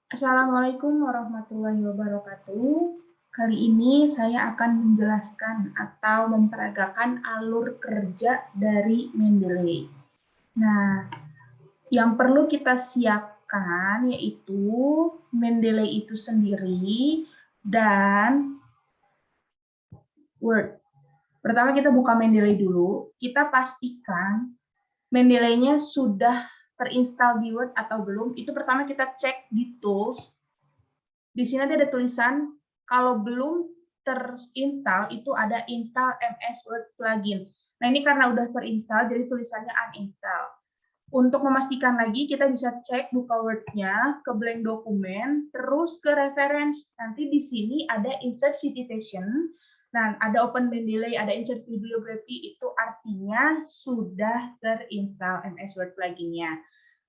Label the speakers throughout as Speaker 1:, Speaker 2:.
Speaker 1: Assalamualaikum warahmatullahi wabarakatuh. Kali ini saya akan menjelaskan atau memperagakan alur kerja dari Mendeley. Nah, yang perlu kita siapkan yaitu Mendeley itu sendiri dan Word. Pertama kita buka Mendeley dulu, kita pastikan Mendeley-nya sudah terinstall di Word atau belum. Itu pertama kita cek di Tools. Di sini ada tulisan kalau belum terinstall itu ada install MS Word plugin. Nah, ini karena udah terinstall jadi tulisannya uninstall. Untuk memastikan lagi kita bisa cek buka Word-nya ke blank dokumen terus ke reference. Nanti di sini ada insert citation. Nah, ada open Mendeley, ada insert bibliography, itu artinya sudah terinstall MS Word plugin-nya.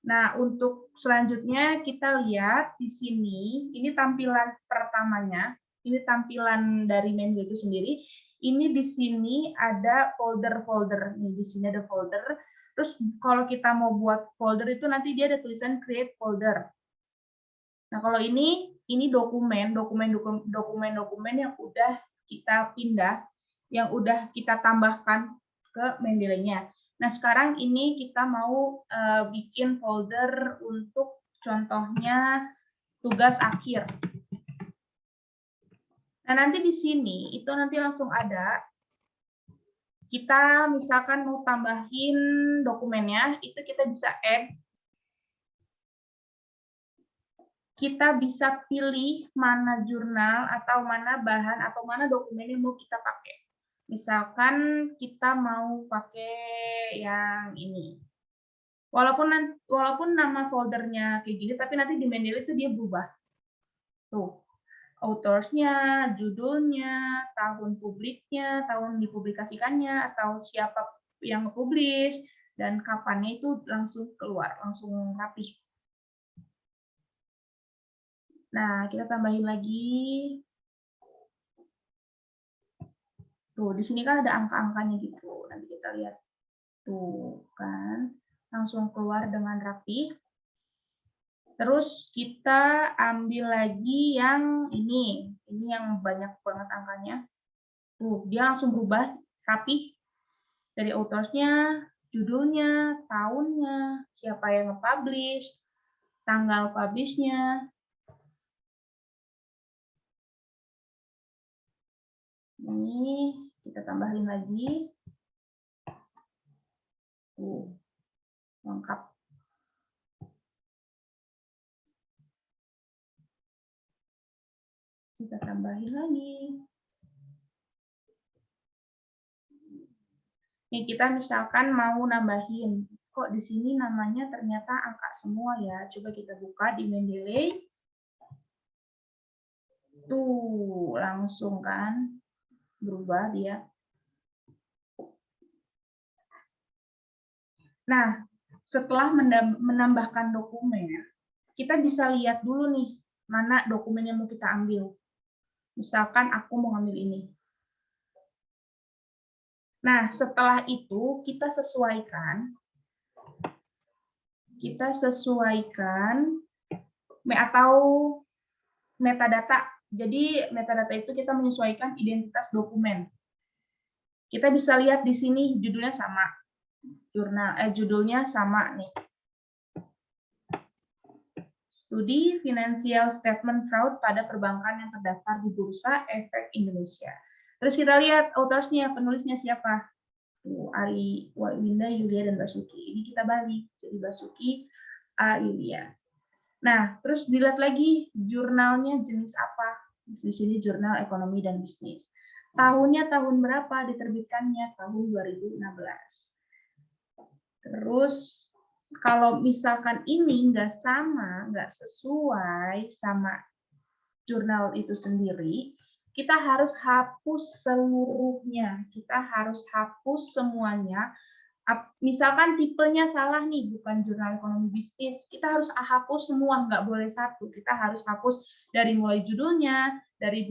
Speaker 1: Nah, untuk selanjutnya kita lihat di sini, ini tampilan pertamanya, ini tampilan dari menu itu sendiri. Ini di sini ada folder-folder, nih di sini ada folder. Terus kalau kita mau buat folder itu nanti dia ada tulisan create folder. Nah, kalau ini dokumen yang udah kita pindah, yang udah kita tambahkan ke Mendeley-nya. Nah, sekarang ini kita mau bikin folder untuk contohnya tugas akhir. Nah, nanti di sini itu nanti langsung ada. Kita misalkan mau tambahin dokumennya, itu kita bisa add. Kita bisa pilih mana jurnal atau mana bahan atau mana dokumen yang mau kita pakai. Misalkan kita mau pakai yang ini. Walaupun nama foldernya kayak gini, tapi nanti di Mendeley itu dia berubah. Tuh, authors-nya, judulnya, tahun publiknya, tahun dipublikasikannya, atau siapa yang nge-publish, dan kapannya itu langsung keluar, langsung rapih. Nah, kita tambahin lagi. Tuh, di sini kan ada angka-angkanya gitu. Nanti kita lihat. Tuh, kan. Langsung keluar dengan rapi. Terus kita ambil lagi yang ini. Ini yang banyak banget angkanya. Tuh, dia langsung berubah rapi. Dari authors-nya, judulnya, tahunnya, siapa yang nge-publish, tanggal publish-nya. Ini kita tambahin lagi. Tuh, lengkap. Kita tambahin lagi. Nih, kita misalkan mau nambahin. Kok di sini namanya ternyata angka semua ya. Coba kita buka di Mendeley. Tuh, langsung kan berubah dia. Nah, setelah menambahkan dokumen, kita bisa lihat dulu nih, mana dokumen yang mau kita ambil. Misalkan aku mau ngambil ini. Nah, setelah itu kita sesuaikan atau metadata. Jadi metadata itu kita menyesuaikan identitas dokumen. Kita bisa lihat di sini judulnya sama. Judulnya sama nih. Studi Financial Statement Fraud pada perbankan yang terdaftar di Bursa Efek Indonesia. Terus kita lihat authors-nya, penulisnya siapa? Ari, Winda, Yulia, dan Basuki. Ini kita balik. Jadi Basuki, A, Yulia. Nah, terus dilihat lagi jurnalnya jenis apa. Di sini jurnal ekonomi dan bisnis. Tahunnya tahun berapa diterbitkannya? Tahun 2016. Terus kalau misalkan ini nggak sama, nggak sesuai sama jurnal itu sendiri, kita harus hapus seluruhnya. Kita harus hapus semuanya. Misalkan tipenya salah nih, bukan jurnal ekonomi bisnis, kita harus hapus semua, nggak boleh satu. Kita harus hapus dari mulai judulnya, dari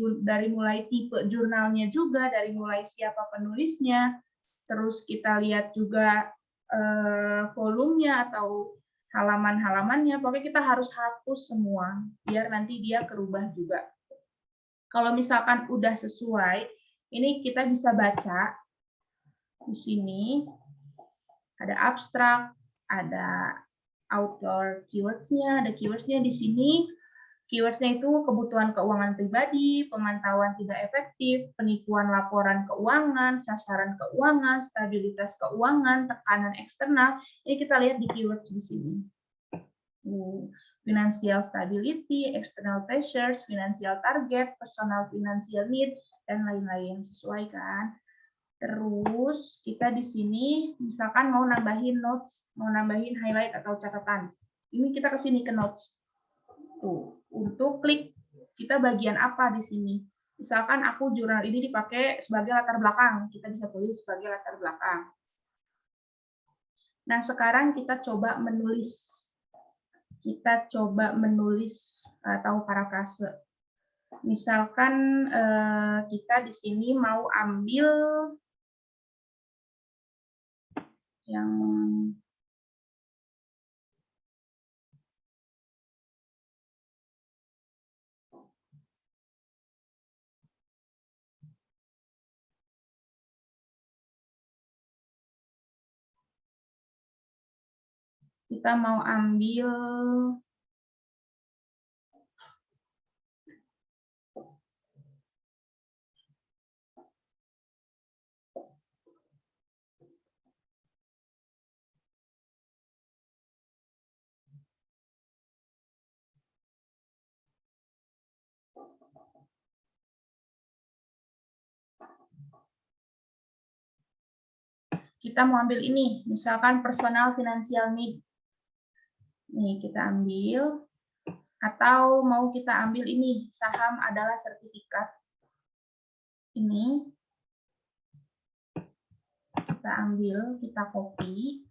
Speaker 1: mulai tipe jurnalnya juga, dari mulai siapa penulisnya, terus kita lihat juga volumenya atau halaman-halamannya. Pokoknya kita harus hapus semua, biar nanti dia kerubah juga. Kalau misalkan udah sesuai, ini kita bisa baca di sini. Ada abstrak, ada author keywords-nya, ada keywords-nya di sini. Keyword-nya itu kebutuhan keuangan pribadi, pemantauan tidak efektif, penipuan laporan keuangan, sasaran keuangan, stabilitas keuangan, tekanan eksternal. Ini kita lihat di keywords di sini. Financial stability, external pressures, financial target, personal financial need, dan lain-lain. Sesuai kan? Terus kita di sini misalkan mau nambahin notes, mau nambahin highlight atau catatan. Ini kita ke sini ke notes. Tuh, untuk klik kita bagian apa di sini. Misalkan aku jurnal ini dipakai sebagai latar belakang, kita bisa tulis sebagai latar belakang. Nah, sekarang kita coba menulis. Kita coba menulis atau parafrase. Misalkan kita di sini mau ambil yang kita mau ambil ini, misalkan personal financial need. Nih, kita ambil. Atau mau kita ambil ini, saham adalah sertifikat. Ini. Kita ambil, kita copy.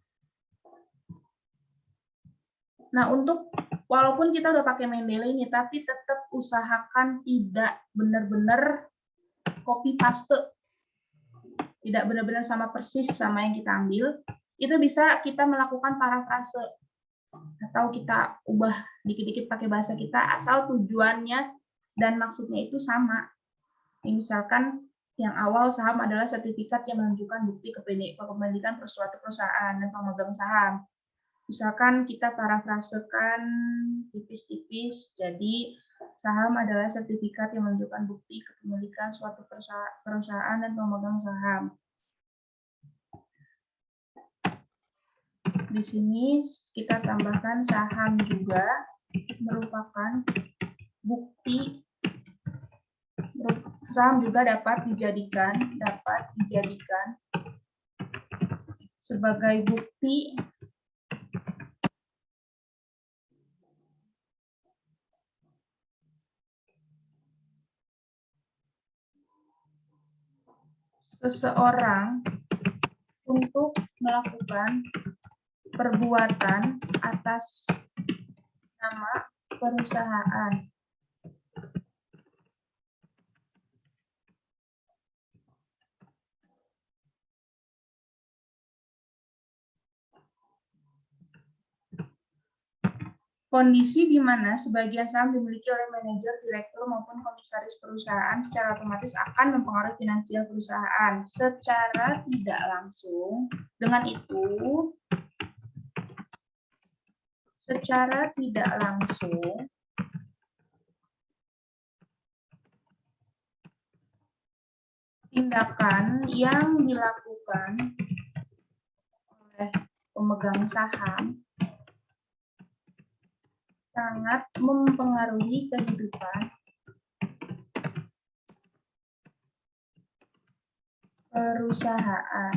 Speaker 1: Nah, untuk walaupun kita udah pakai Mendeley ini, tapi tetap usahakan tidak benar-benar copy paste. Tidak benar-benar sama persis sama yang kita ambil. Itu bisa kita melakukan parafrase. Atau kita ubah dikit-dikit pakai bahasa kita, asal tujuannya dan maksudnya itu sama. Misalkan yang awal saham adalah sertifikat yang menunjukkan bukti kepemilikan suatu perusahaan dan pemegang saham. Misalkan kita parafrasekan tipis-tipis, jadi saham adalah sertifikat yang menunjukkan bukti kepemilikan suatu perusahaan dan pemegang saham. Di sini kita tambahkan saham juga merupakan bukti. Saham juga dapat dijadikan sebagai bukti seseorang untuk melakukan perbuatan atas nama perusahaan. Kondisi di mana sebagian saham dimiliki oleh manajer, direktur, maupun komisaris perusahaan secara otomatis akan mempengaruhi finansial perusahaan secara tidak langsung. Dengan itu, secara tidak langsung, tindakan yang dilakukan oleh pemegang saham sangat mempengaruhi kehidupan perusahaan.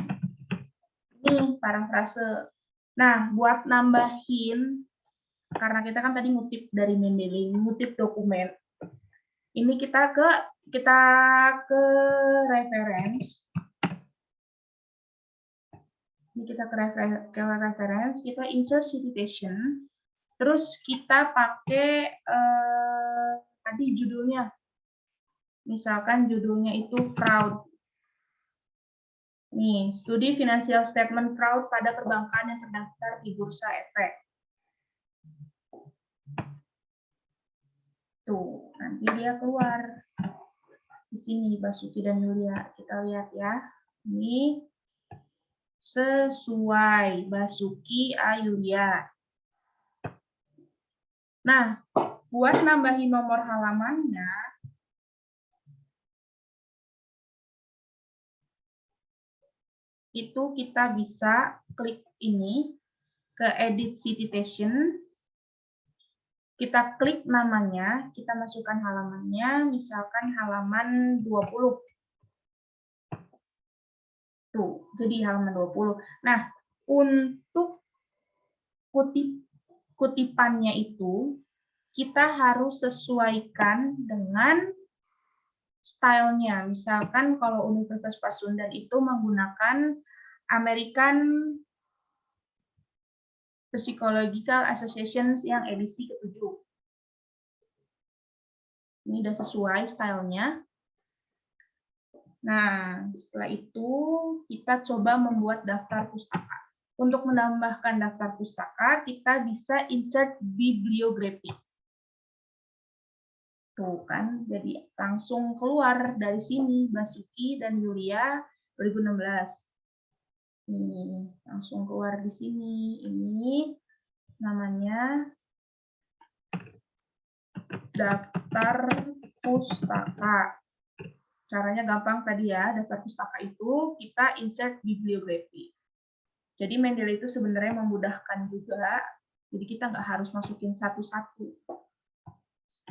Speaker 1: Ini parafrase. Nah, buat nambahin, karena kita kan tadi ngutip dari Mendeley, ngutip dokumen. Ini kita ke reference. Ini kita ke reference, kita insert citation. Terus kita pakai tadi judulnya. Misalkan judulnya itu fraud. Nih, studi financial statement fraud pada perbankan yang terdaftar di Bursa Efek. Tuh, nanti dia keluar. Di sini Basuki dan Yulia. Kita lihat ya. Ini sesuai Basuki A Yulia. Nah, buat nambahin nomor halamannya, itu kita bisa klik ini ke edit citation. Kita klik namanya, kita masukkan halamannya, misalkan halaman 20. Tuh, jadi halaman 20. Nah, untuk kutipannya itu, kita harus sesuaikan dengan stylenya. Misalkan kalau Universitas Pasundan itu menggunakan American Psychological Associations yang edisi ke-7. Ini udah sesuai stylenya. Nah, setelah itu kita coba membuat daftar pustaka. Untuk menambahkan daftar pustaka, kita bisa insert bibliografi. Tuh kan, jadi langsung keluar dari sini, Basuki dan Yulia 2016. Nih, langsung keluar di sini. Ini namanya daftar pustaka. Caranya gampang tadi ya, daftar pustaka itu kita insert bibliografi. Jadi Mendeley itu sebenarnya memudahkan juga, jadi kita nggak harus masukin satu-satu.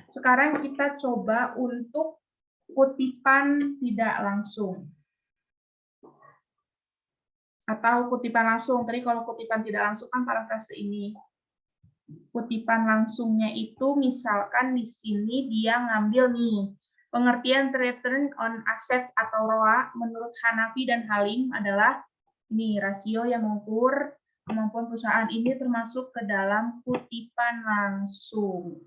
Speaker 1: Sekarang kita coba untuk kutipan tidak langsung. Atau kutipan langsung, tadi kalau kutipan tidak langsung kan parafrase ini. Kutipan langsungnya itu misalkan di sini dia ngambil nih, pengertian return on assets atau ROA menurut Hanafi dan Halim adalah ini rasio yang mengukur kemampuan perusahaan ini termasuk ke dalam kutipan langsung.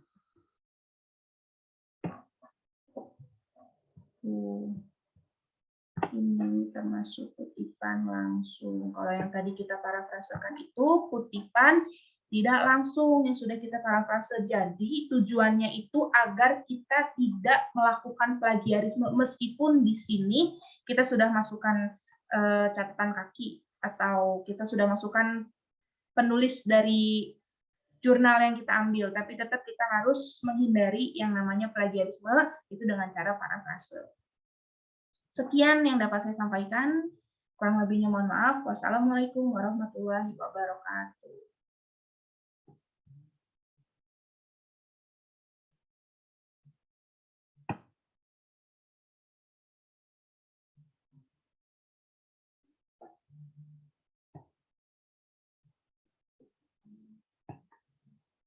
Speaker 1: Ini termasuk kutipan langsung. Kalau yang tadi kita parafrasekan itu kutipan tidak langsung yang sudah kita parafrase. Jadi tujuannya itu agar kita tidak melakukan plagiarisme meskipun di sini kita sudah masukkan catatan kaki atau kita sudah masukkan penulis dari jurnal yang kita ambil, tapi tetap kita harus menghindari yang namanya plagiarisme itu dengan cara parafrase. Sekian yang dapat saya sampaikan. Kurang lebihnya mohon maaf. Wassalamualaikum warahmatullahi wabarakatuh.